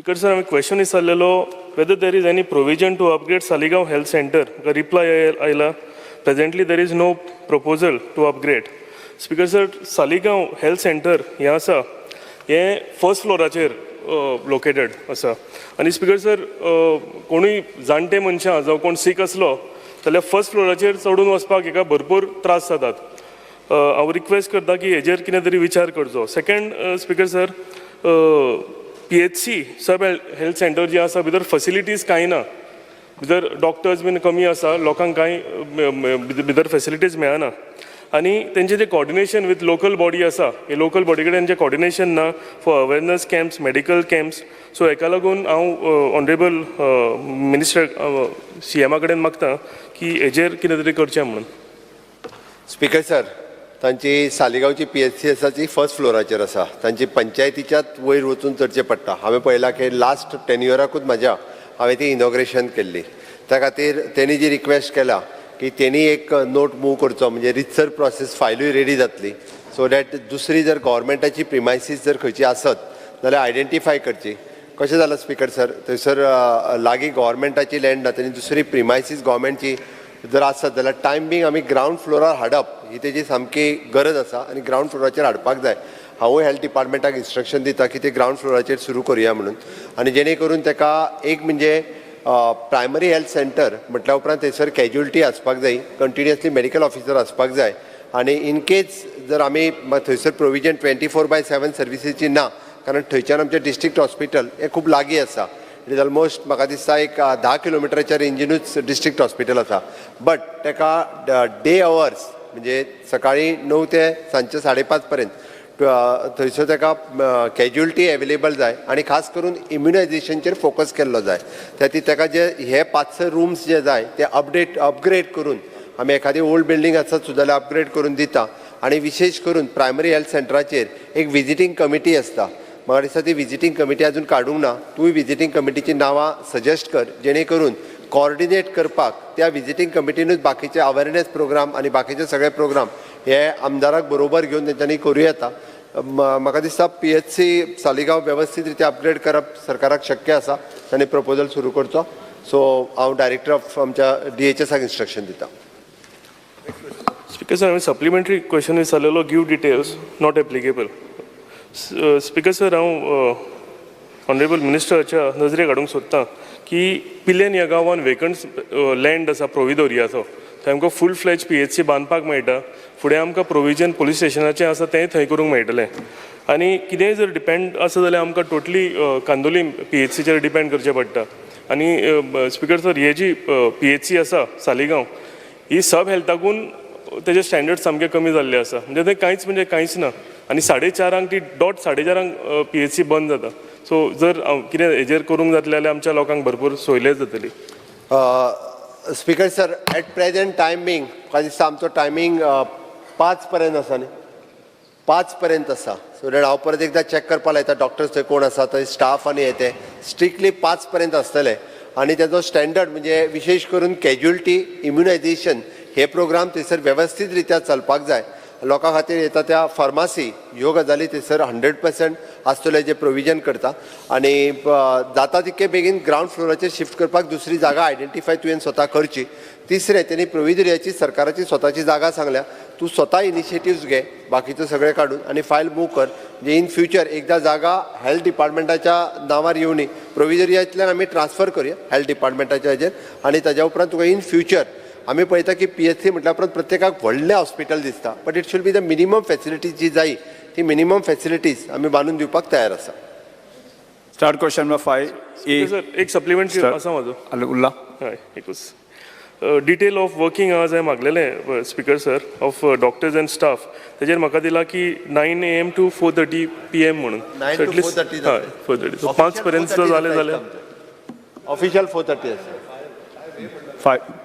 Speaker sir, I have a question is whether there is any provision to upgrade Saligaon Health Center. The reply ayla. Presently there is no proposal to upgrade. Speaker sir, Saligaon Health Center asa ye first floor located asa. And speaker sir, कोणी जाणटे मनशां जावं कोण sick असलो जाल्यार first फ्लोराचेर चडून वचपाक एका भरपूर त्रास जातात. हांव रिक्वेस्ट करता की हेजेर कितें तरी विचार करचो. सेकंड स्पीकर सर, PHC सब हेल्थ सेंटर जे आसा भितर फॅसिलिटीज कांय ना, भितर डॉक्टर्स बीन कमी आसा, लोकांक कांय भितर फॅसिलिटीज मेळना. आनी तेंचे जे कॉर्डिनेशन विथ लोकल बॉडी आसा, हे लोकल बॉडी कडेन जे कॉर्डिनेशन ना for awareness camps, medical camps. So हेका लागून हांव ऑनरेबल मिनिस्टर CMा कडेन मागता की हेजेर कितें तरी करचें म्हणून. स्पीकर सर, तांची सालिगांवची PHC आसा ती फर्स्ट फ्लोराचेर आसा. तांची पंचायतीच्याच वयर वचून चडचें पडटा. हांवें पळयलां की लास्ट टेन्युअराकूच हांवें ती इनॉग्रेशन केल्ली. त्या खातीर तेणी जी रिक्वेस्ट केला की तेणी एक नोट मूव करचो, म्हणजे रितसर प्रोसेस फायलूय रेडी जातली, सो दॅट दुसरी जर गव्हर्मेंटाची प्रिमायसीस जर खंयची आसत जाल्यार आयडेंटिफाय करची. कशें जालां स्पीकर सर, थंयसर लागीं गव्हर्मेंटाची लँड ना, तेणी दुसरी प्रिमायसीस गव्हर्मेंटची जर आसत जाल्यार टायम बींग आमी ग्रावंड फ्लोरार हाडप ही तेजी सामकी गरज आसा आणि ग्रावंड फ्लोराचेर हाडपाक जाय. हांवूय हेल्थ डिपार्टमेंटाक इन्स्ट्रक्शन दिता की ते ग्रावंड फ्लोराचेर सुरू करुया म्हणून. आनी जेणे करून ताका एक म्हणजे प्रायमरी हेल्थ सेंटर म्हटल्या उपरांत थंयसर कॅज्युअलिटी आसपाक जाय, कंटिन्युअसली मेडिकल ऑफिसर आसपाक जाय. आनी इन केस जर आमी थंयसर प्रोविजन 24/7 सर्विसीची ना, कारण थंयच्यान आमचें डिस्ट्रिक्ट हॉस्पिटल हें खूब लागीं आसा. इट इज ऑलमोस्ट म्हाका दिसता एक 10 किलोमिटराच्या रेंजीनूच डिस्ट्रिक्ट हॉस्पिटल आसा. बट ताका डे अवर्स म्हणजे सकाळी 9 ते सांजचे 5:30 पर्यंत थंयसर ताका कॅज्युअलिटी अवेलेबल जाय आनी खास करून इम्युनायझेशनचेर फोकस केल्लो जाय. त्या खातीर ताका जे हे 5 रूम्स जे जाय ते अपग्रेड करून आमी एखादी ओल्ड बिल्डींग आसत जाल्यार अपग्रेड करून दिता. आनी विशेष करून प्रायमरी हेल्थ सेंटराचेर एक विजिटींग कमिटी आसता. म्हाका दिसता ती विजिटींग कमिटी अजून काडूंक ना. तूंय विजिटींग कमिटीची नांवां सजेस्ट कर, जेणे करून कॉर्डिनेट करपाक त्या विजिटींग कमिटीनूच बाकीचे अवेरनेस प्रोग्राम आनी बाकीचे सगळे प्रोग्राम हे आमदाराक बरोबर घेवन तेंच्यांनी करूं येता. म्हाका दिसता PHC सालिगांव वेवस्थीत रित्या अपग्रेड करप सरकाराक शक्य आसा. तांणी प्रपोजल सुरू करचो. सो हांव डायरेक्टर ऑफ आमच्या DHSाक इन्स्ट्रक्शन दिता. स्पीकर सर, सप्लिमेंटरी क्वेश्चन विचारलेलो, give details not applicable. Speaker sir, हांव ऑनरेबल मिनिस्टराच्या नजरेक हाडूंक सोदतां की पिलेन ह्या गांवांत वेकंट लँड आसा प्रोविदोरियाचो, थंय आमकां फूल फ्लॅज PHC बांदपाक मेळटा. फुडें आमकां प्रोविजन पुलीस स्टेशनाचें आसा तेंय थंय करूंक मेळटलें. आनी कितेंय जर डिपेंड आसा जाल्यार आमकां टोटली कांदोली PHCचेर डिपेंड करचें पडटा. आनी स्पीकर सर, ही जी PHC आसा सालिगांव, ही सब हेल्थाकून तेजे स्टँडर्ड सामके कमी जाल्ले आसा. म्हणजे थंय कांयच ना. आनी 4:30 ती डॉट 4:30 PHC बंद जाता. सो जर कितें हेजेर करूंक जातलें जाल्यार आमच्या लोकांक भरपूर सोयले जातली. Speaker sir, at present timing म्हाका दिसता आमचो टायमींग 5 पर्यंत आसा न्ही, 5 पर्यंत आसा. सो दॅट हांव परत एकदां चॅक करपाक लायता डॉक्टर्स थंय कोण आसा, थंय स्टाफ आनी येते स्ट्रिक्टली 5 पर्यंत आसतले. आनी तेजो स्टँडर्ड म्हणजे विशेष करून कॅज्युअलिटी, इम्युनायझेशन हे प्रोग्राम थंयसर वेवस्थीत रित्या चलपाक जाय. लोकां खातीर येता त्या फार्मासी ह्यो गजाली थंयसर 100% आसतले जे प्रोविजन करता. आनी जाता तितके बेगीन ग्रावंड फ्लोराचेर शिफ्ट करपाक दुसरी जागा आयडेंटिफाय तुवें स्वता करची. तिसरें, तेणी प्रोविदोरियाची सरकाराची स्वताची जागा सांगल्या, तूं स्वता इनिशिएटिव्स घे, बाकीचो सगळें काडून आनी फायल मूव कर. जे इन फ्युचर एकदा जागा हेल्थ डिपार्टमेंटाच्या नांवार येवनी, प्रोविदोरियातल्यान आमी ट्रान्सफर करुया हेल्थ डिपार्टमेंटाच्या हेजेर. आनी ताज्या उपरांत तुका इन फ्युचर आमी पळयता की PHC म्हटल्या उपरांत प्रत्येकाक व्हडलें हॉस्पिटल दिसता. But it should be the minimum facilities जी जाय ती मिनिमम फॅसिलिटीज आमी बांदून दिवपाक तयार आसा. Start question number 5. सर, एक सप्लिमेंटरी आसा म्हाजो. उल्ला हय, एकूच डिटेल ऑफ वर्किंग आवर्स हांवें मागलेलें speaker sir of doctors and staff. तेजेर म्हाका दिला की 9 AM to 4:30 PM म्हणून. 9 to 4:30 हय, 4:30. सो 5 पर्यंत जालें जाल्यार ऑफिशियल 4:30 आसा. 5